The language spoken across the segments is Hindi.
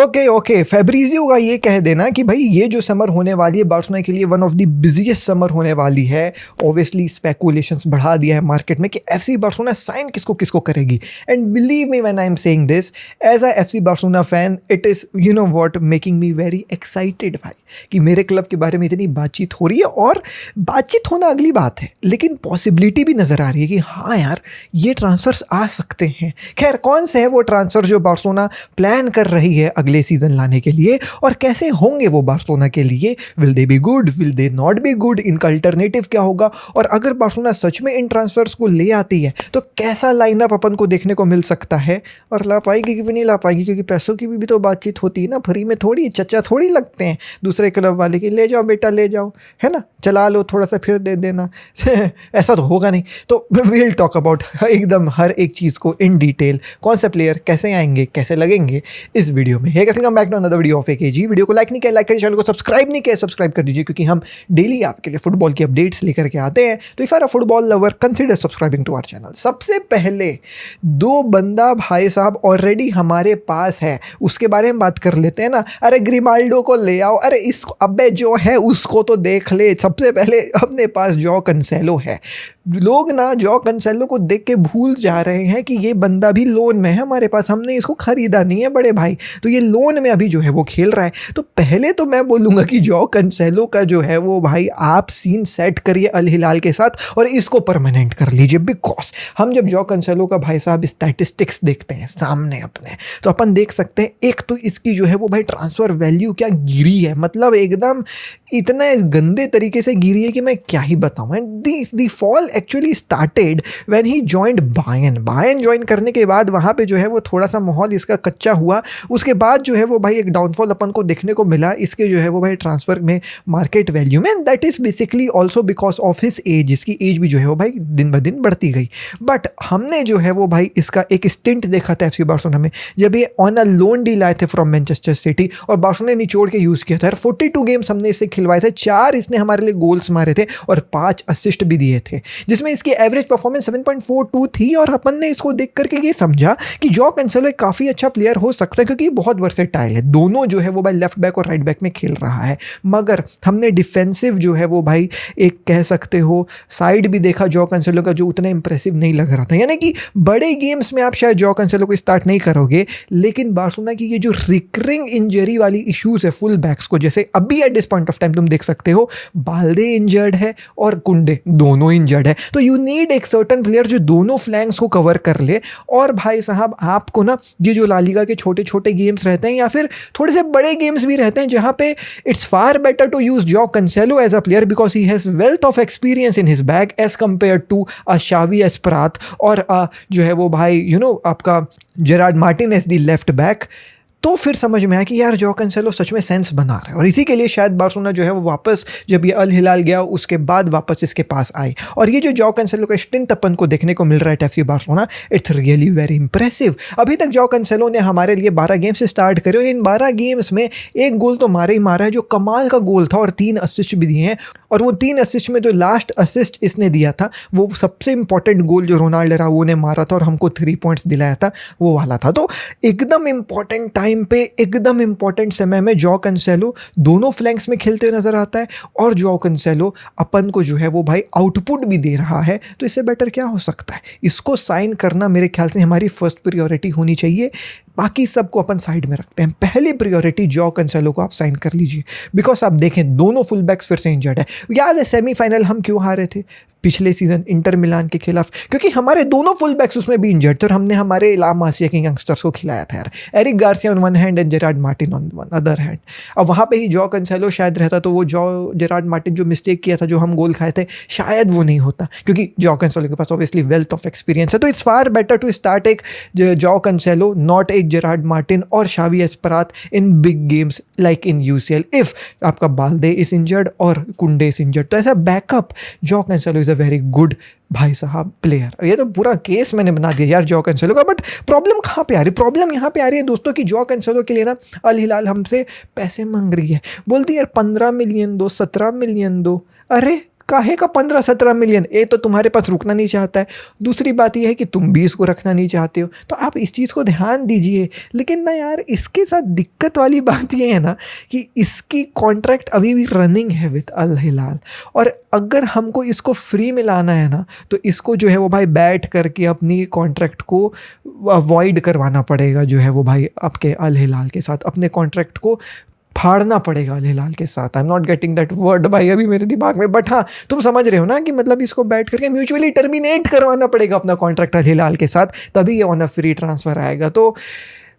ओके फैब्रिजियो का ये कह देना कि भाई ये जो समर होने वाली है बार्सिलोना के लिए one of the busiest summer होने वाली है। ऑब्वियसली स्पेकुलेशंस बढ़ा दिया है मार्केट में कि एफसी बार्सिलोना साइन किसको किसको करेगी। And believe me when I am saying this as a FC Barcelona fan, it is you know what making me very excited भाई, कि मेरे क्लब के बारे में इतनी बातचीत हो रही है। और बातचीत होना अगली बात है, लेकिन पॉसिबिलिटी भी नज़र आ रही है कि हाँ यार ये ट्रांसफर्स आ सकते हैं। खैर कौन से है वो ट्रांसफर जो बार्सिलोना प्लान कर रही है अगले सीजन लाने के लिए, और कैसे होंगे वो बार्सिलोना के लिए? Will they be good, will they not be good, इनका अल्टरनेटिव क्या होगा? और अगर बार्सिलोना सच में इन ट्रांसफर्स को ले आती है तो कैसा लाइनअप अपन को देखने को मिल सकता है? और ला पाएगी कि भी नहीं ला पाएगी, क्योंकि पैसों की भी तो बातचीत होती है ना। फ्री में थोड़ी चच्चा थोड़ी लगते हैं दूसरे क्लब वाले की, ले जाओ बेटा ले जाओ, है ना, चला लो थोड़ा सा फिर दे देना ऐसा तो होगा नहीं। तो विल टॉक अबाउट एकदम हर एक चीज़ को इन डिटेल, कौन से प्लेयर कैसे आएंगे कैसे लगेंगे इस वीडियो में। Hey guys, welcome back to another video of AKG. Video को लाइक नहीं किया लाइक करिए, चैनल को सब्सक्राइब नहीं किया सब्सक्राइब कर दीजिए, क्योंकि हम डेली आपके लिए फुटबॉल की अपडेट्स लेकर के आते हैं। तो if are a football lover consider subscribing to our channel. सबसे पहले दो बंदा भाई साहब ऑलरेडी हमारे पास है, उसके बारे में बात कर लेते हैं ना। अरे ग्रिमाल्डो को ले आओ, अरे इसको अबे जो है उसको तो देख ले। सबसे पहले अपने पास जॉ कैंसेलो है। लोग ना जॉ कैंसेलो को देख के भूल जा रहे हैं कि ये बंदा भी लोन में है हमारे पास, हमने इसको खरीदा नहीं है बड़े भाई, तो ये लोन में अभी जो है वो खेल रहा है। तो पहले तो मैं बोलूँगा कि जॉ कैंसेलो का जो है वो भाई आप सीन सेट करिए अल हिलाल के साथ और इसको परमानेंट कर लीजिए। बिकॉज हम जब जॉ कैंसेलो का भाई साहब स्टैटिस्टिक्स देखते हैं सामने अपने, तो अपन देख सकते हैं एक तो इसकी जो है वो भाई ट्रांसफ़र वैल्यू क्या गिरी है, मतलब एकदम इतने गंदे तरीके से गिरी है कि मैं क्या ही बताऊँ। And the fall actually started when he joined Bayern join करने के बाद वहाँ पे जो है वो थोड़ा सा माहौल इसका कच्चा हुआ। उसके बाद जो है वो भाई एक डाउनफॉल अपन को देखने को मिला इसके जो है वो भाई ट्रांसफ़र में, मार्केट वैल्यू में। And that is basically also because of his age, इसकी एज भी जो है वो भाई दिन ब दिन बढ़ती गई। बट हमने जो है वो भाई इसका एक स्टिंट देखा था एफसी बार्सिलोना में, जब ये ऑन अ लोन डील आए थे फ्रॉम मैनचेस्टर सिटी और बार्सिलोना ने निचोड़ के यूज़ किया था। 42 गेम्स हमने इससे खिलवाए थे, 4 इसने हमारे लिए गोल्स मारे थे और 5 असिस्ट भी दिए थे, जिसमें इसकी एवरेज परफॉर्मेंस 7.42 थी। और अपन ने इसको देख करके ये समझा कि जॉ कैंसेलो एक काफ़ी अच्छा प्लेयर हो सकता है, क्योंकि बहुत वर्सेटाइल है, दोनों जो है वो भाई लेफ्ट बैक और राइट बैक में खेल रहा है। मगर हमने डिफेंसिव जो है वो भाई एक कह सकते हो साइड भी देखा जॉ कैंसेलो का, जो उतना इंप्रेसिव नहीं लग रहा था। यानी कि बड़े गेम्स में आप शायद जॉ कैंसेलो को स्टार्ट नहीं करोगे, लेकिन बार्सिलोना की ये जो रिकरिंग इंजरी वाली इश्यूज है फुल बैक्स को, जैसे अभी eight this point of time तुम देख सकते हो बाल्दे इंजर्ड है और कुंडे दोनों इंजर्ड है। तो यू नीड एक सर्टन प्लेयर जो दोनों फ्लैंक्स को कवर कर ले। और भाई साहब आपको ना ये जो ला लीगा के छोटे छोटे गेम्स रहते हैं या फिर थोड़े से बड़े गेम्स भी रहते हैं, जहां पे it's far better to use Joao Cancelo as a player because he has wealth of experience in his bag as compared to a Xavi Espart और जो है वो भाई यू नो आपका Gerard Martin as the left back. तो फिर समझ में आया कि यार जॉ कैंसेलो सच में सेंस बना रहा है, और इसी के लिए शायद बार्सिलोना जो है वो वापस जब ये अल हिलाल गया उसके बाद वापस इसके पास आई। और ये जो जॉ कैंसेलो का स्टिंट अपन को देखने को मिल रहा है FC Barcelona, it's really very impressive. अभी तक जॉ कैंसेलो ने हमारे लिए 12 गेम से स्टार्ट करे और इन 12 गेम्स में एक गोल तो मारा ही मारा है, जो कमाल का गोल था, और 3 असिस्ट भी दिए हैं। और वो 3 असिस्ट में जो लास्ट असिस्ट इसने दिया था वो सबसे इंपॉर्टेंट गोल जो रोनाल्डो राउल ने मारा था और हमको 3 पॉइंट्स दिलाया था, वो वाला था। तो एकदम इंपॉर्टेंट टाइम पे एकदम इंपॉर्टेंट समय में जॉ कैंसेलो दोनों फ्लैंक्स में खेलते हुए नजर आता है, और जॉ कैंसेलो अपन को जो है वो भाई आउटपुट भी दे रहा है। तो इससे बेटर क्या हो सकता है? इसको साइन करना मेरे ख्याल से हमारी फर्स्ट प्रायोरिटी होनी चाहिए। बाकी सबको अपन साइड में रखते हैं, पहली प्रायोरिटी जॉ कैंसेलो को आप साइन कर लीजिए। बिकॉज आप देखें दोनों फुल बैक्स फिर से इंजर्ड है। याद है सेमीफाइनल हम क्यों हारे थे पिछले सीजन इंटर मिलान के खिलाफ? क्योंकि हमारे दोनों फुल बैक्स उसमें भी इंजर्ड थे और हमने हमारे ला मासिया के यंगस्टर्स को खिलाया था यार, Eric Garcia on one hand and Gerard Martin on one other hand. अब वहाँ पे ही जॉ कैंसेलो शायद रहता तो वो जेरार्ड मार्टिन जो मिस्टेक किया था, जो हम गोल खाए थे, शायद वो नहीं होता, क्योंकि जॉ कैंसेलो के पास ऑब्वियसली वेल्थ ऑफ एक्सपीरियंस है। तो it's far better to start एक जॉ कैंसेलो, नॉट एक जेरार्ड मार्टिन और Xavi Espart in big games like in UCL if आपका बाल्दे इज इंजर्ड और कुंडे इज इंजर्ड। तो ऐसा backup jaw Cancelo is a very good भाई साहब प्लेयर। ये तो पूरा केस मैंने बना दिया यार जॉ कैंसेलो का। बट प्रॉब्लम कहाँ पे आ रही है? प्रॉब्लम यहाँ पे आ रही है दोस्तों कि जॉ कैंसेलो के लिए ना अल हिलाल हमसे पैसे मांग रही है, बोलती है यार 15 मिलियन दो, 17 मिलियन दो। अरे काहे का 15-17 मिलियन? एक तो तुम्हारे पास रुकना नहीं चाहता है, दूसरी बात यह है कि तुम भी इसको रखना नहीं चाहते हो, तो आप इस चीज़ को ध्यान दीजिए। लेकिन ना यार, इसके साथ दिक्कत वाली बात ये है ना कि इसकी कॉन्ट्रैक्ट अभी भी रनिंग है विद अल हिलाल, और अगर हमको इसको फ्री में लाना है ना, तो इसको जो है वो भाई बैठ करके अपनी कॉन्ट्रैक्ट को अवॉइड करवाना पड़ेगा, जो है वो भाई आपके अल हिलाल के साथ अपने कॉन्ट्रैक्ट को फाड़ना पड़ेगा अल हिलाल के साथ। आई am not getting that word भाई अभी मेरे दिमाग में, बट हाँ तुम समझ रहे हो ना कि मतलब इसको बैठ करके म्यूचुअली टर्मिनेट करवाना पड़ेगा अपना कॉन्ट्रैक्ट अल हिलाल के साथ, तभी ये ऑन अ फ्री ट्रांसफ़र आएगा। तो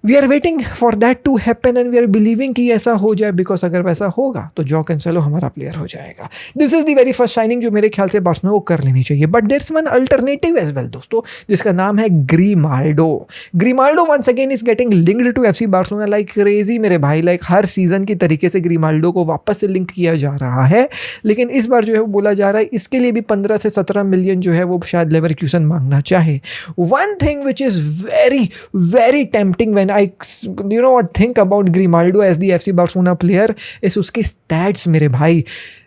we are waiting for that to happen and we are believing कि ऐसा हो जाए, बिकॉज अगर वैसा होगा तो जॉ कैंसेलो हमारा प्लेयर हो जाएगा। This is the very first signing जो मेरे ख्याल से बार्सिलोना को कर लेनी चाहिए। But there is one alternative as well दोस्तों, जिसका नाम है Grimaldo. Grimaldo once again is getting linked to FC Barcelona like crazy मेरे भाई, लाइक हर सीजन की तरीके से ग्रीमाल्डो को वापस से लिंक किया जा रहा है। लेकिन इस बार जो है वो बोला जा रहा है इसके लिए भी 15 से 17 मिलियन जो है वो शायद लेवरक्यूसन मांगना चाहे। One thing which is very very tempting when I think about Grimaldo as the FC Barcelona player is उसके stats मेरे भाई।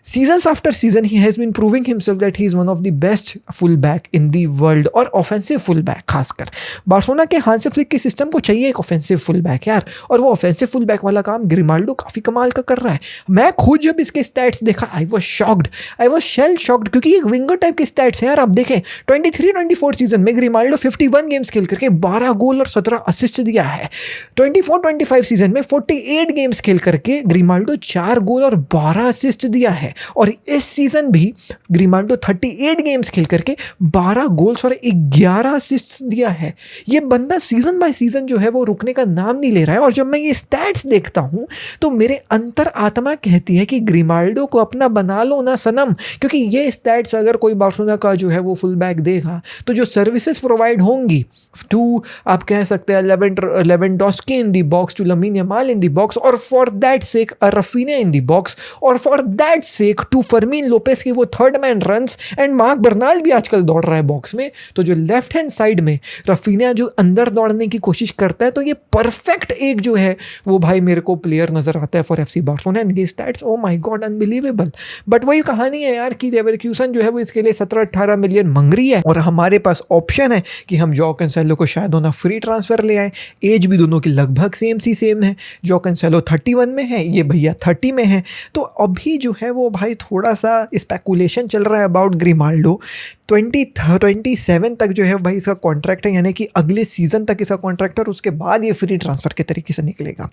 Seasons after season he has been proving himself that he is one of the best fullback in the world, और offensive fullback खासकर बार्सिलोना के हांसी फ्लिक के सिस्टम को चाहिए एक offensive fullback यार, और वो offensive fullback वाला काम ग्रिमाल्डो काफ़ी कमाल का कर रहा है। मैं खुद जब इसके stats देखा I was shocked, I was shell shocked, क्योंकि एक विंगर टाइप के stats हैं यार। आप देखें 23-24 सीजन में ग्रिमाल्डो 51 गेम्स खेल करके 12 गोल और 17 असिस्ट दिया है। 24-25 सीजन में 48 गेम्स खेल करके ग्रिमाल्डो 4 गोल और 12 असिस्ट दिया है, और इस सीजन भी ग्रिमाल्डो 38 गेम्स खेल करके 12 गोल्स और 11 असिस्ट्स दिया है। ये बंदा सीजन बाय सीजन जो है वो रुकने का नाम नहीं ले रहा है, और जब मैं ये स्टैट्स देखता हूं तो मेरे अंतर आत्मा कहती है कि ग्रिमाल्डो को अपना बना लो ना सनम, क्योंकि ये स्टैट्स अगर कोई बार्सिलोना का जो है वो फुल बैक देगा तो जो सर्विसेज प्रोवाइड होंगी टू, आप कह सकते हैं Lewandowski in the box, to Lamine Yamal in the box, और for that sake Raphinha in the box, और for that sake to Fermin Lopez की वो third man runs, and Marc Bernal भी आजकल दौड़ रहा है बॉक्स में, तो जो लेफ्ट हैंड साइड में रफीना जो अंदर दौड़ने की कोशिश करता है, तो ये परफेक्ट एक जो है वो भाई मेरे को प्लेयर नजर आता है फॉर एफसी बार्सिलोना। एंड ये stats oh my God unbelievable. But वही कहानी है यार कि लेवरक्यूसन जो है वो इसके लिए 17-18 मिलियन मांग रही है, और हमारे पास ऑप्शन है कि हम जॉ कैंसेलो को शायद होना फ्री ट्रांसफर ले आए। एज भी दोनों की लगभग सेम है, जॉ कैंसेलो 31 में है, ये भैया 30 में है। तो अभी जो है वो भाई थोड़ा सा स्पेकुलेशन चल रहा है अबाउट ग्रिमाल्डो। 2027 तक जो है भाई इसका कॉन्ट्रैक्ट है, यानी कि अगले सीजन तक इसका कॉन्ट्रैक्ट है, और उसके बाद ये फ्री ट्रांसफर के तरीके से निकलेगा।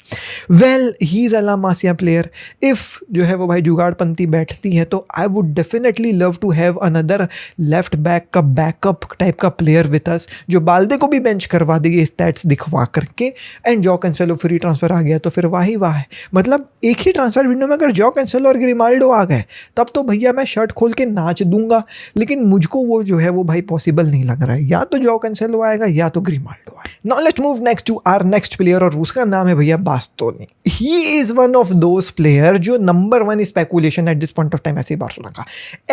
Well he is a La Masia player. If जो है वो भाई जुगाड़पंती बैठती है तो I would definitely love to have another left back का बैकअप टाइप का प्लेयर विद अस, जो बाल्दे को भी बेंच करवा देगी स्टैट्स दिखवा करके, and Joao Cancelo free transfer आ गया तो फिर वाही वाह है। मतलब एक ही ट्रांसफर विंडो में अगर जॉ कैंसेलो और ग्रिमाल्डो आ गए तब तो भैया मैं शर्ट खोल के नाच दूंगा, लेकिन मुझको वो जो है वो भाई पॉसिबल नहीं लग रहा है। या तो जॉ कैंसेलो आएगा या तो ग्रिमाल्डो आएगा। Now let's move next to our next player, और उसका नाम है भैया Bastoni. He is one of those player जो number 1 speculation at this point of time ऐसे बार्सिलोना का।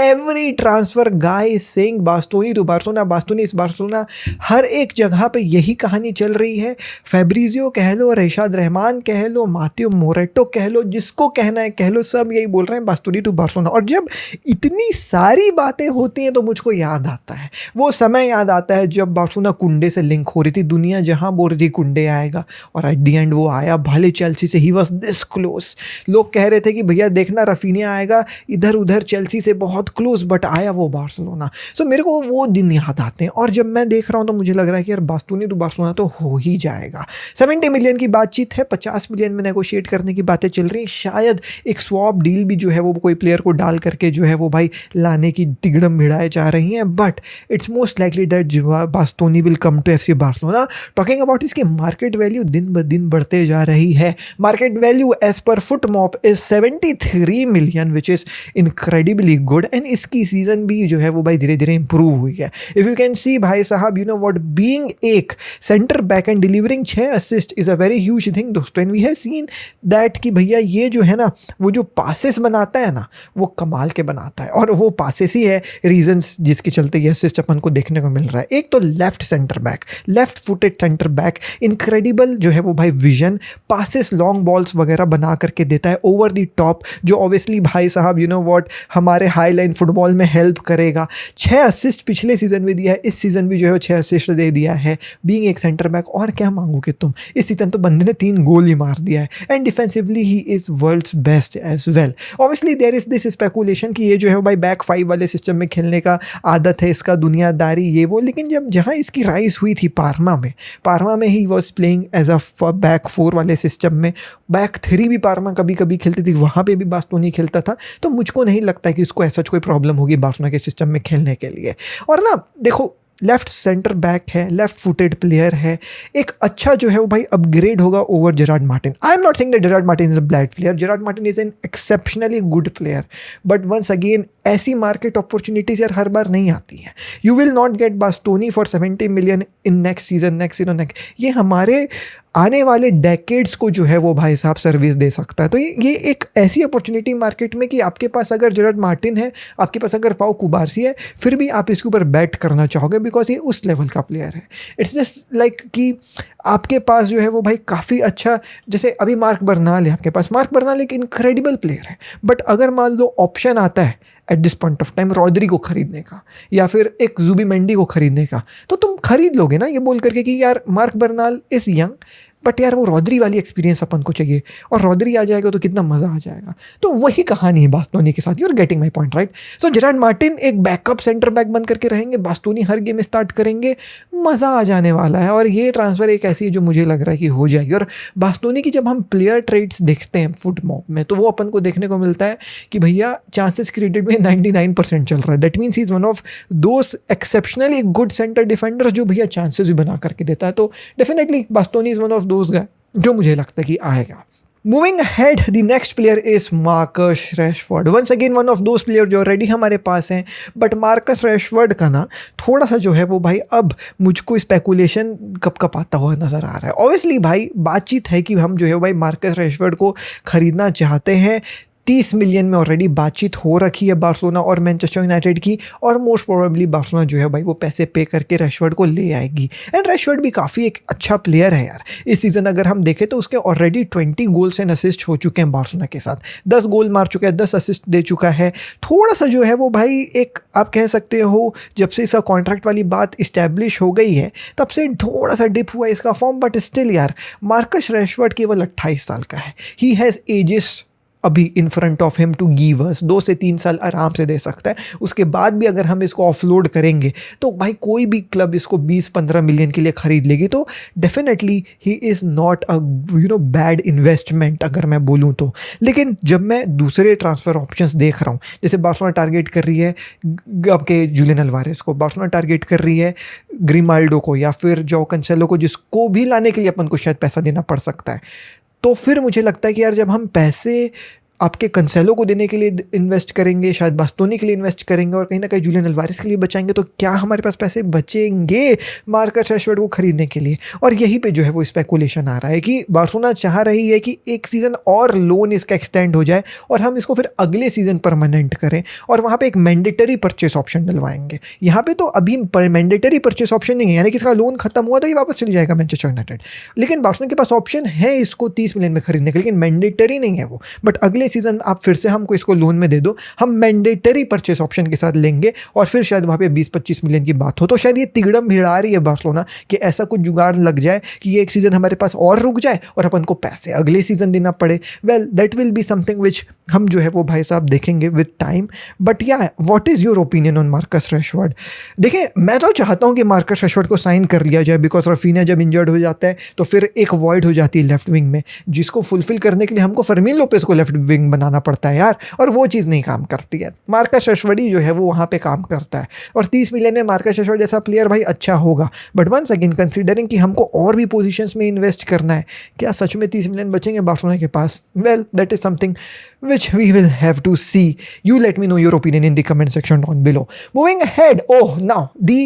Every transfer guy is saying Bastoni to Barcelona, Bastoni is Barcelona. हर एक जगह पे यही कहानी चल रही है। फैब्रिजियो कह लो, रेशाद रहमान कह लो, मातियो मोरेटो कह लो, जिसको कहना है कह लो, सब यही बोल रहे हैं बास्तोनी टू बार्सिलोना। और जब इतनी सारी बातें होती हैं तो मुझको याद आता है, वो समय याद आता है जब बार्सिलोना कुंडे से लिंक हो रही थी। दुनिया जहां बोल रही थी कुंडे आएगा, और एट दी एंड वो आया भले चेल्सी से। He was this close. लोग कह रहे थे कि भैया देखना रफीनिया आएगा, इधर उधर चेल्सी से बहुत क्लोज, बट आया वो बार्सिलोना। सो मेरे को वो दिन याद आते हैं, और जब मैं देख रहा हूँ तो मुझे लग रहा है कि यार बास्तोनी टू बार्सिलोना तो हो ही जाएगा। 70 मिलियन की बातचीत है, 50 मिलियन में नेगोशिएट करने की बातें चल रही हैं। शायद एक स्वॉप डील भी जो है वो कोई प्लेयर को डाल करके जो है वो भाई लाने की तिगड़म भिड़ाए जा रही हैं, but it's most likely that Bastoni will come to FC Barcelona. Talking about इसकी मार्केट वैल्यू दिन ब दिन बढ़ते जा रही है। मार्केट वैल्यू एज पर FotMob is 73 million, which is incredibly good, and इसकी सीजन भी जो है वो भाई धीरे धीरे इंप्रूव हुई है। इफ यू कैन सी भाई साहब, यू नो व्हाट, बीइंग एक centre back and delivering 6 assist is a very huge thing दोस्तों। And we have seen that कि भैया ये जो है ना, वो जो पासेस बनाता है ना, वो कमाल के बनाता है, और वो पासेस ही है रीजंस जिसके चलते ये असिस्ट अपन को देखने को मिल रहा है। एक तो left centre back, left footed centre back, incredible जो है वो भाई विजन, पासेस लॉन्ग बॉल्स वगैरह बना करके देता है ओवर द टॉप, जो ऑब्वियसली भाई साहब यू नो व्हाट हमारे हाई लाइन फुटबॉल में हेल्प करेगा। 6 असिस्ट पिछले सीजन में दिया है, इस सीजन भी जो है 6 असिस्ट दे दिया है बीइंग एक सेंटर बैक। और क्या मांगोगे तुम, इस सीजन तो बंदे ने 3 गोल ही मार दिया है and defensively he is world's best as well. Obviously there is this speculation कि ये जो है भाई बैक 5 वाले सिस्टम में खेलने का आदत है इसका, दुनियादारी ये वो, लेकिन जब जहाँ इसकी राइज हुई थी पारमा में he was playing as a back 4 वाले सिस्टम में, बैक 3 भी पारमा कभी कभी खेलती थी, वहाँ पे भी बास्तोनी खेलता था। तो मुझको नहीं लगता कि इसको ऐसा कोई प्रॉब्लम होगी बार्सिलोना के सिस्टम में खेलने के लिए। और ना देखो लेफ्ट सेंटर बैक है, लेफ्ट फुटेड प्लेयर है, एक अच्छा जो है वो भाई अपग्रेड होगा over Gerard Martin. I am not saying that Gerard Martin is a bad player, Gerard Martin is an exceptionally good player, but once again ऐसी मार्केट अपॉर्चुनिटीज यार हर बार नहीं आती हैं। You will not get Bastoni for 70 million in next season. ये हमारे आने वाले डेकेड्स को जो है वो भाई साहब सर्विस दे सकता है। तो ये एक ऐसी अपॉर्चुनिटी मार्केट में कि आपके पास अगर जेरार्ड मार्टिन है, आपके पास अगर पाओ कुबार्सी है, फिर भी आप इसके ऊपर बैट करना चाहोगे बिकॉज ये उस लेवल का प्लेयर है। इट्स जस्ट लाइक कि आपके पास जो है वो भाई काफ़ी अच्छा, जैसे अभी मार्क बर्नाल है आपके पास, मार्क बर्नाल एक इनक्रेडिबल प्लेयर है, बट अगर मान लो ऑप्शन आता है eight this point of time Rodri को खरीदने का या फिर एक जुबिमेंडी को खरीदने का, तो तुम खरीद लोगे ना ये बोल करके कि यार mark Bernal is young, but यार वो रॉड्री वाली एक्सपीरियंस अपन को चाहिए, और रॉड्री आ जाएगा तो कितना मज़ा आ जाएगा। तो वही कहानी है बास्तोनी के साथ। You are getting my point right. So Gerard Martin एक बैकअप सेंटर बैक बन करके रहेंगे, बास्तोनी हर गेम में स्टार्ट करेंगे, मज़ा आ जाने वाला है। और ये ट्रांसफ़र एक ऐसी है जो मुझे लग रहा है कि हो जाएगी। और बास्तोनी की जब हम प्लेयर ट्रेड्स देखते हैं फुटमॉप में, तो वो अपन को देखने को मिलता है कि भैया चांसेस क्रिएटेड में 99% चल रहा है। That means he is one of those exceptionally good centre defender जो भैया चांसेस भी बना करके देता है। तो definitely Bastoni is one of those guy जो मुझे लगता है कि आएगा। Moving ahead, the next player is Marcus Rashford. Once again, one of those players जो ऑलरेडी हमारे पास हैं, बट मार्कस रैशवर्ड का ना थोड़ा सा जो है वो भाई अब मुझको स्पेकुलेशन कब आता हुआ नज़र आ रहा है। ऑब्वियसली भाई बातचीत है कि हम जो है भाई मार्कस रैशवर्ड को ख़रीदना चाहते हैं। 30 मिलियन में ऑलरेडी बातचीत हो रखी है बार्सिलोना और मैनचेस्टर यूनाइटेड की, और मोस्ट प्रोबेबली बार्सिलोना जो है भाई वो पैसे पे करके रैशवर्ड को ले आएगी। एंड रैशवर्ड भी काफ़ी एक अच्छा प्लेयर है यार। इस सीज़न अगर हम देखें तो उसके ऑलरेडी 20 गोल्स एंड असिस्ट हो चुके हैं बार्सिलोना के साथ, 10 गोल मार चुका है, 10 असिस्ट दे चुका है। थोड़ा सा जो है वो भाई एक आप कह सकते हो जब से इसका कॉन्ट्रैक्ट वाली बात इस्टेब्लिश हो गई है तब से थोड़ा सा डिप हुआ इसका फॉर्म, बट स्टिल यार मार्कस रैशवर्ड केवल 28 साल का है। ही हैज़ एजेस अभी in front of him to give us, 2 से 3 साल आराम से दे सकता है। उसके बाद भी अगर हम इसको ऑफलोड करेंगे तो भाई कोई भी क्लब इसको 20-15 मिलियन के लिए ख़रीद लेगी। तो definitely he is not a bad investment अगर मैं बोलूँ तो। लेकिन जब मैं दूसरे ट्रांसफ़र ऑप्शंस देख रहा हूँ, जैसे बार्सिलोना टारगेट कर रही है आपके जूलियन अल्वारेस को, बार्सिलोना टारगेट कर रही है ग्रिमाल्डो को, या फिर जो कैंसेलो को, जिसको भी लाने के लिए अपन को शायद पैसा देना पड़ सकता है, तो फिर मुझे लगता है कि यार जब हम पैसे आपके कंसेलो को देने के लिए इन्वेस्ट करेंगे, शायद बास्तोनी के लिए इन्वेस्ट करेंगे और कहीं ना कहीं जूलियन अल्वारेस के लिए बचाएंगे, तो क्या हमारे पास पैसे बचेंगे मार्कस रैशवर्ड को खरीदने के लिए? और यहीं पे जो है वो स्पेकुलेशन आ रहा है कि बार्सिलोना चाह रही है कि एक सीज़न और लोन इसका एक्सटेंड हो जाए और हम इसको फिर अगले सीज़न परमानेंट करें, और वहाँ पर एक मैंडेटरी परचेस ऑप्शन डलवाएंगे। यहाँ पर तो अभी मैंडेटरी परचेस ऑप्शन नहीं है, यानी कि इसका लोन खत्म हुआ तो ये वापस चली जाएगा मैनचेस्टर यूनाइटेड। लेकिन बार्सिलोना के पास ऑप्शन है इसको 30 मिलियन में खरीदने के, लेकिन मैंडेटरी नहीं है वो। बट अगले सीजन आप फिर से हमको इसको लोन में दे दो, हम मैंडेटरी परचेस ऑप्शन के साथ लेंगे, और फिर शायद वहाँ पे 20-25 मिलियन की बात हो। तो शायद ये तिगड़म भिड़ा रही है बार्सिलोना कि ऐसा कुछ जुगाड़ लग जाए कि ये एक सीज़न हमारे पास और रुक जाए और अपन को पैसे अगले सीज़न देना पड़े। Well that will be something which हम जो है वो भाई साहब देखेंगे विद टाइम। बट या what is your opinion on Marcus Rashford? देखिए मैं तो चाहता हूँ कि मार्कस रैशवर्ड को साइन कर लिया जाए, बिकॉज रफीना जब इंजर्ड हो जाता है तो फिर एक वॉइड हो जाती है लेफ्ट विंग में, जिसको फुलफिल करने के लिए हमको फर्मीन लोपेस को लेफ्ट विंग बनाना पड़ता है यार, और वो चीज़ नहीं काम करती है। मार्कस रैशवर्ड ही जो है वो वहाँ पे काम करता है, और 30 मिलियन में मार्कस रैशवर्ड जैसा प्लेयर भाई अच्छा होगा। बट वंस अगेन कंसीडरिंग कि हमको और भी पोजीशंस में इन्वेस्ट करना है, क्या सच में 30 मिलियन बचेंगे बार्सिलोना के पास? Well that is something which we will have to see. You let me know your opinion in the comment section down below. Moving ahead, now the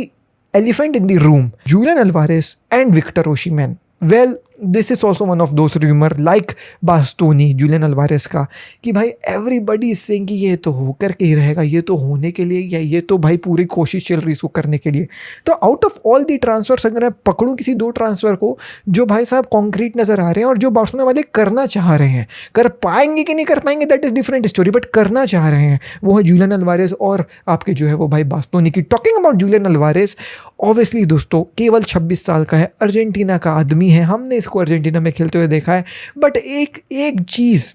elephant in the room, Julian Alvarez and Victor Osimhen. Well, this is also one of those rumour like Bastoni, Julian Alvarez का, कि भाई एवरीबडी इज सेइंग कि ये तो होकर के ही रहेगा, ये तो होने के लिए, या ये तो भाई पूरी कोशिश चल रही है इसको करने के लिए। तो out of all the transfers अगर मैं पकड़ूं किसी 2 ट्रांसफर को जो भाई साहब कॉन्क्रीट नजर आ रहे हैं और जो बार्सिलोना वाले करना चाह रहे हैं, कर पाएंगे कि नहीं कर पाएंगे that is different story, but करना चाह रहे हैं, वो है जूलियन अल्वारेस और आपके जो है वो भाई बास्तोनी की। Talking about Julian Alvarez, obviously दोस्तों केवल 26 साल का है, अर्जेंटीना का आदमी है, हमने इसको अर्जेंटीना में खेलते हुए देखा है। बट एक चीज़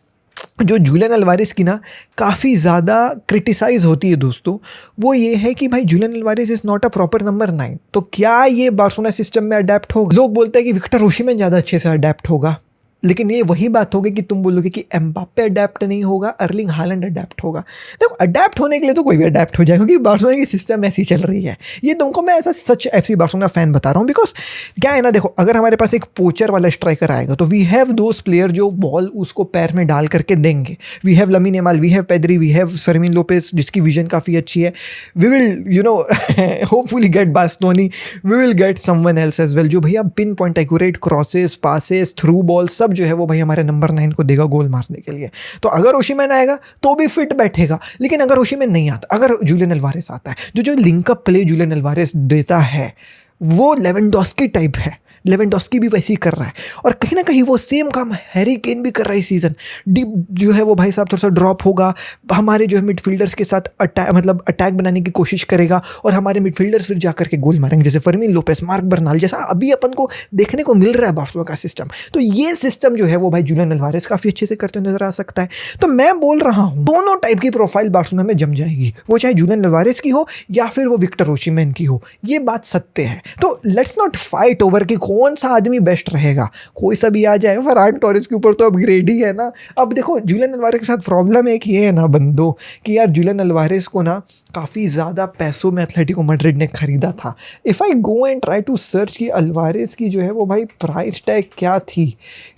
जो जूलियन अल्वारेस की ना काफ़ी ज़्यादा क्रिटिसाइज होती है दोस्तों, वो ये है कि भाई Julian Alvarez is not a proper number 9। तो क्या ये बार्सिलोना सिस्टम में अडेप्ट होगा? लोग बोलते हैं कि विक्टर ओसिमेन ज़्यादा अच्छे से अडेप्ट होगा, लेकिन ये वही बात होगी कि तुम बोलोगे कि एम्बाप्पे अडेप्ट नहीं होगा, अर्लिंग हालैंड अडेप्ट होगा। देखो अडेप्ट होने के लिए तो कोई भी अडेप्ट हो जाएगा, क्योंकि बार्सिलोना की सिस्टम ऐसी चल रही है। ये तुमको मैं ऐसा सच एफसी बार्सिलोना फैन बता रहा हूँ, बिकॉज क्या है ना, देखो अगर हमारे पास एक पोचर वाला स्ट्राइकर आएगा तो वी हैव दोज प्लेयर जो बॉल उसको पैर में डाल करके देंगे। We have Lamine Yamal, we have Pedri, we have Fermin Lopez जिसकी विजन काफ़ी अच्छी है। We will hopefully get Bastoni, we will get someone else as well जो भैया pinpoint accurate crosses, passes, through ball सब जो है वो भाई हमारे नंबर 9 को देगा गोल मारने के लिए। तो अगर ओसिमेन आएगा तो भी फिट बैठेगा, लेकिन अगर ओसिमेन नहीं आता, अगर जूलियन अल्वारेस आता है, जो लिंकअप प्ले जूलियन अल्वारेस देता है वो लेवेंडोस्की टाइप है। लेवेंडोस्की भी वैसे ही कर रहा है, और कहीं ना कहीं वो सेम काम हैरी केन भी कर रहा है इस सीज़न। डीप जो है वो भाई साहब थोड़ा सा ड्रॉप होगा, हमारे जो है मिडफील्डर्स के साथ अटैक बनाने की कोशिश करेगा, और हमारे मिडफील्डर्स फिर जाकर के गोल मारेंगे, जैसे फर्मीन लोपेस, मार्क बर्नाल, जैसा अभी अपन को देखने को मिल रहा है बार्सिलोना का सिस्टम। तो ये सिस्टम जो है वो भाई जूलियन अल्वारेस काफ़ी अच्छे से करते हुए नजर आ सकता है। तो मैं बोल रहा हूँ दोनों टाइप की प्रोफाइल बार्सिलोना में जम जाएगी, वो चाहे जूलियन अल्वारेस की हो या फिर वो विक्टर ओसिमेन की हो, ये बात सत्य है। तो लेट्स नॉट फाइट ओवर कि कौन सा आदमी बेस्ट रहेगा, कोई सा भी आ जाए। फरहान टोरेस के ऊपर तो अपग्रेड ही है ना। अब देखो जूलियन अल्वारेस के साथ प्रॉब्लम एक ये है ना बंदो, कि यार जूलियन अल्वारेस को ना काफ़ी ज़्यादा पैसों में एथलेटिको मैड्रिड ने खरीदा था। If I go and try to search कि अल्वारेस की जो है वो भाई प्राइस टैग क्या थी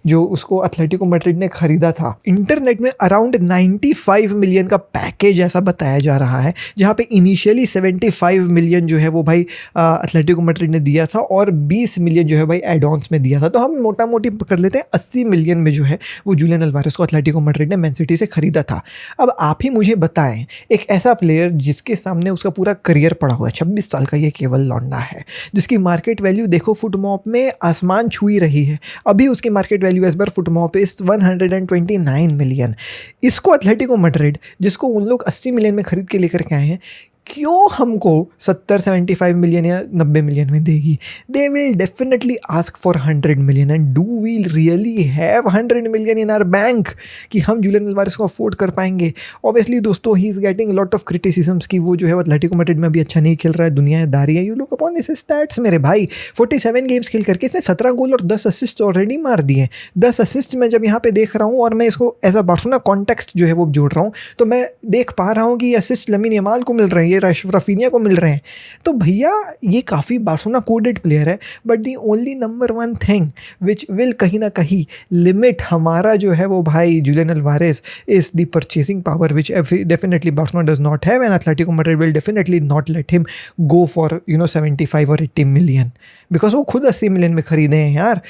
जो उसको एथलेटिको मैड्रिड ने खरीदा था, इंटरनेट में अराउंड 95 मिलियन का पैकेज ऐसा बताया जा रहा है, जहाँ पे इनिशियली 75 मिलियन जो है वो भाई एथलेटिको मैड्रिड ने दिया था और 20 मिलियन जो है भाई एडॉन्स में दिया था। तो हम मोटा मोटी पकड़ लेते हैं 80 मिलियन में जो है वो जूलियन अल्वारेस को एथलेटिको मैड्रिड ने मैन सिटी से खरीदा था। अब आप ही मुझे बताएं एक ऐसा प्लेयर जिसके सामने उसका पूरा करियर पड़ा हुआ है, 26 साल का ये केवल लौंडा है, जिसकी मार्केट वैल्यू देखो फुटमॉप में आसमान छू ही रही है। अभी उसकी मार्केट वैल्यू एज पर फुटमॉप इज 129 मिलियन। इसको एथलेटिको मैड्रिड, जिसको उन लोग 80 मिलियन में खरीद के लेकर के आए हैं, क्यों हमको 70-75 मिलियन या 90 मिलियन में देगी? They will definitely ask for 100 million. And do we really have 100 million in our bank कि हम जूलियन अल्वारेस को अफोर्ड कर पाएंगे? ऑब्वियसली दोस्तों he is getting lot of criticisms कि वो जो है एथलेटिको मैड्रिड में अभी अच्छा नहीं खेल रहा है, दुनियादारी है। You look upon this stats मेरे भाई, 47 गेम्स खेल करके इसने 17 गोल और 10 असिस्ट ऑलरेडी मार दिए। 10 असिस्ट मैं जब यहाँ पे देख रहा हूँ और मैं इसको एज अ बार्सिलोना कॉन्टेक्स्ट जो है वो जोड़ रहा हूँ, तो मैं देख पा रहा हूँ कि असिस्ट लमीन यमाल को मिल रहे हैं, राफिनिया को मिल रहे हैं। तो भैया ये काफ़ी बार्सिलोना कोडेड प्लेयर है, but the only number 1 thing which will कहीं ना कहीं लिमिट हमारा जो है वो भाई Julian Alvarez is the purchasing power which definitely Barcelona does not have, and Atletico Madrid will definitely not let him go for 75 और 80 मिलियन, बिकॉज वो खुद 80 मिलियन में खरीदे हैं यार।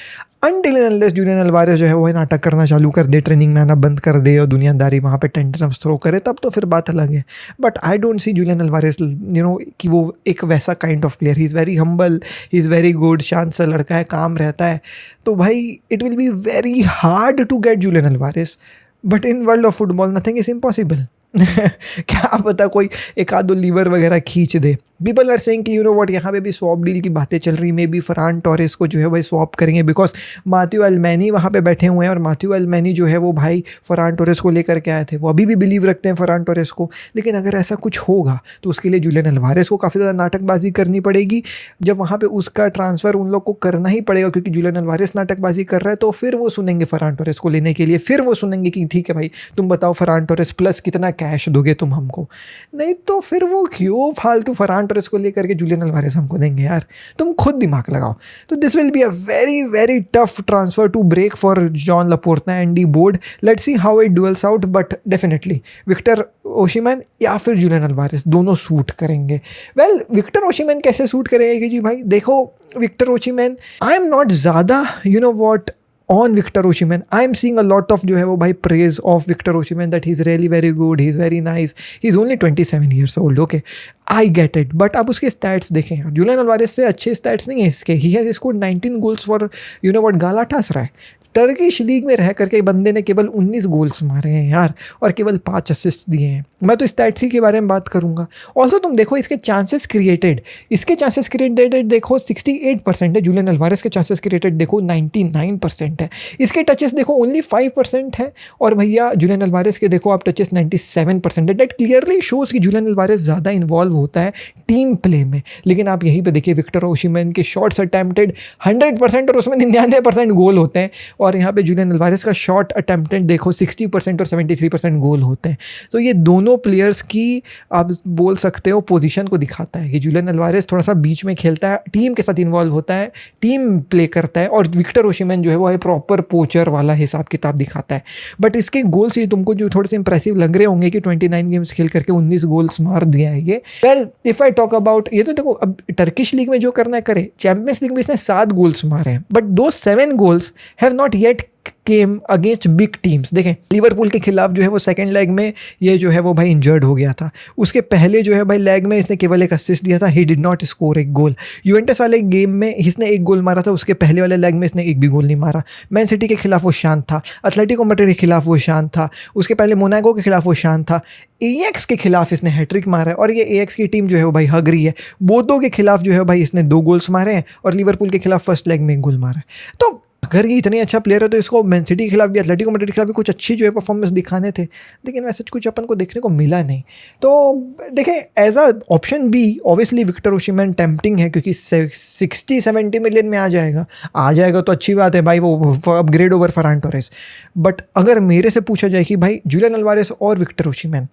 Until and unless Julian Alvarez जो है वो नाटक करना चालू कर दे, ट्रेनिंग में आना बंद कर दे और दुनियादारी वहाँ पे टेंट्रम्स थ्रो करे, तब तो फिर बात अलग है। But I don't see Julian Alvarez कि वो एक वैसा kind of player. He is very humble, he is very good, शांत सा लड़का है, काम रहता है। तो भाई it will be very hard to get Julian Alvarez, but in world of football nothing is impossible. क्या पता कोई एक आध दो लीवर वगैरह खींच दे। पीपल आर सेइंग कि व्हाट, यहाँ पे भी स्वैप डील की बातें चल रही, मे बी फरहान टोरेस को जो है भाई स्वैप करेंगे, बिकॉज माथ्यू एल्मैनी वहाँ पे बैठे हुए हैं, और माथ्यू एल्मैनी जो है वो भाई फरहान टोरेस को लेकर के आए थे। वो अभी भी बिलीव रखते हैं फरहान टोरेस को। लेकिन अगर ऐसा कुछ होगा तो उसके लिए जूलियन अल्वारेस को काफ़ी ज़्यादा नाटकबाजी करनी पड़ेगी। जब वहाँ पर उसका ट्रांसफ़र उन लोग को करना ही पड़ेगा, क्योंकि जूलियन अल्वारेस नाटकबाजी कर रहा है, तो फिर वो सुनेंगे फरहान टोरेस को लेने के लिए। फिर वो सुनेंगे कि ठीक है भाई तुम बताओ फरहान टोरेस प्लस कितना कैश दोगे तुम हमको। नहीं तो फिर वो क्यों फालतू फरहान टोरेस को लेकर के जूलियन अल्वारेस हमको देंगे यार? तुम खुद दिमाग लगाओ। तो this will be a very very tough transfer to break for Joan Laporta and the board. Let's see how it duels out, but definitely Victor Osimhen या फिर जूलियन अल्वारेस दोनों सूट करेंगे। वेल विक्टर ओसिमेन कैसे सूट करेंगे कि जी भाई देखो, Victor Osimhen I am not ज़्यादा what on Victor Osimhen. I am seeing a lot of जो है वो भाई praise of Victor ओशिमन that he is really very good, he is very nice, he is only 27 years old. Okay, I get it, but आप उसके स्टैट्स देखें यार, जुलियन अल्वारेस से अच्छे स्टैट्स नहीं है इसके. He has scored 19 goals for you know what Galatasaray. Turkish league में रह करके बंदे ने केवल 19 गोल्स मारे हैं यार, और केवल 5 असिस्ट दिए हैं. मैं तो स्टैट्स के बारे में बात करूंगा. ऑल्सो तुम देखो इसके चांसेस क्रिएटेड, इसके चांसेस क्रिएटेड देखो 68% है. जुलियन अल्वारेस के चांसेस क्रिएटेड देखो 99% है. इसके टचेस देखो ओनली 5% है, और भैया जुलियन अल्वारेस के देखो आप टचेस 97% है. दैट क्लियरली शोज कि जुलियन अल्वारेस ज़्यादा इन्वॉल्व होता है टीम प्ले में. लेकिन आप यहीं पे देखिए विक्टर ओशिमन के शॉट्स अटेम्प्टेड 100% और उसमें 99% गोल होते हैं. और यहाँ पे जुलियन अल्वारेस का शॉट अटेम्प्टेड देखो 60% और 73% गोल होते हैं. तो ये दोनों प्लेयर्स की आप बोल सकते हो पोजीशन को दिखाता है कि जुलियन अल्वारेस थोड़ा सा बीच में खेलता है, टीम के साथ इन्वॉल्व होता है, टीम प्ले करता है, और विक्टर ओशिमन जो है वो है प्रॉपर पोचर वाला हिसाब किताब दिखाता है. बट इसके गोल्स ये तुमको जो थोड़े से इंप्रेसिव लग रहे होंगे कि 29 गेम्स खेल करके 19 गोल्स मार दिया है ये. Well if I talk about ये, तो देखो अब टर्किश लीग में जो करना है करे, चैंपियंस लीग में इसने 7 गोल्स मारे हैं, बट दो 7 goals have not yet came against big teams. देखें लिवरपूल के खिलाफ जो है वो सेकंड लेग में ये जो है वो भाई इंजर्ड हो गया था. उसके पहले जो है भाई लेग में इसने केवल एक असिस्ट दिया था, ही डिड नॉट स्कोर एक गोल. यूवेंटस वाले गेम में इसने एक गोल मारा था, उसके पहले वाले लेग में इसने एक भी गोल नहीं मारा. मैन सिटी के खिलाफ वो शांत था, एथलेटिको मैड्रिड के खिलाफ वो शांत था, उसके पहले मोनाको के खिलाफ वो शांत था. एएक्स के खिलाफ इसने हैट्रिक मारा है, और ये एएक्स की टीम जो है वो भाई हग रही है. बोतो के खिलाफ जो है भाई इसने 2 गोल्स मारे हैं, और लिवरपूल के खिलाफ फर्स्ट लेग में 1 गोल मारा है. तो अगर ये इतने अच्छा प्लेयर है तो इसको मैन सिटी के खिलाफ भी, एथलेटिको मैड्रिड के खिलाफ भी कुछ अच्छी जो है परफॉर्मेंस दिखाने थे, लेकिन वैसे कुछ अपन को देखने को मिला नहीं. तो देखें as a option B obviously Victor Osimhen tempting है, क्योंकि 60-70 मिलियन में आ जाएगा तो अच्छी बात है भाई, वो upgrade over Ferran Torres. But अगर मेरे से पूछा जाए कि भाई जुलियन अल्वारेस और Victor Osimhen,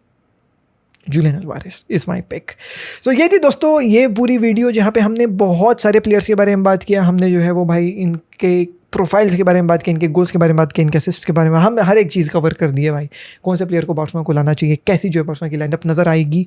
Julian Alvarez is my pick. So ये थी दोस्तों ये पूरी वीडियो जहाँ पे हमने बहुत सारे प्लेयर्स के बारे में बात किया. हमने जो है वो भाई इनके प्रोफाइल्स के बारे में बात की, इनके गोल्स के बारे में बात की, इनके असिस्ट के बारे में, हम हर एक चीज़ कवर कर दिए भाई. कौन से प्लेयर को बार्सलोना को लाना चाहिए, कैसी जो है बार्सलोना की लाइनअप नज़र आएगी,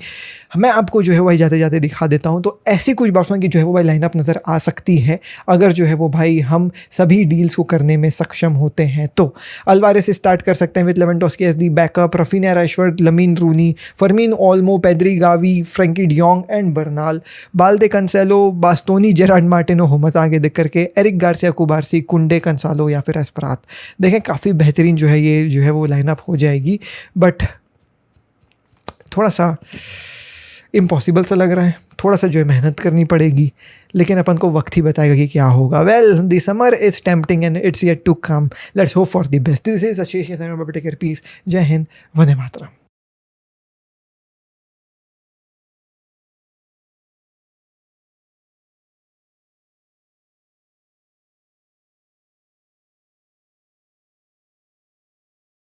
मैं आपको जो है भाई जाते जाते दिखा देता हूँ. तो ऐसी कुछ बार्सलोना की जो है वो भाई लाइनअप नज़र आ सकती है अगर जो है वो भाई हम सभी डील्स को करने में सक्षम होते हैं. तो अल्वारेस स्टार्ट कर सकते हैं with Lewandowski as the backup, Raphinha, Rashford, Lamine Rooney, Fermin Olmo, Pedri, Gavi, Frenkie de Jong and Bernal, Balde, Cancelo, Bastoni, Gerard Martino, हुमस आगे देख करके, एरिक गार्सिया, कुबारसी, कुंडे, कंसालो या फिर एस्परात. देखें काफ़ी बेहतरीन जो है ये जो है वो लाइनअप हो जाएगी, बट थोड़ा सा इम्पॉसिबल सा लग रहा है, थोड़ा सा जो है मेहनत करनी पड़ेगी, लेकिन अपन को वक्त ही बताएगा कि क्या होगा. Well the summer is tempting and it's yet to come. Let's hope for the best. This is Ashish, take care, peace. जय हिंद, वंदे मातरम.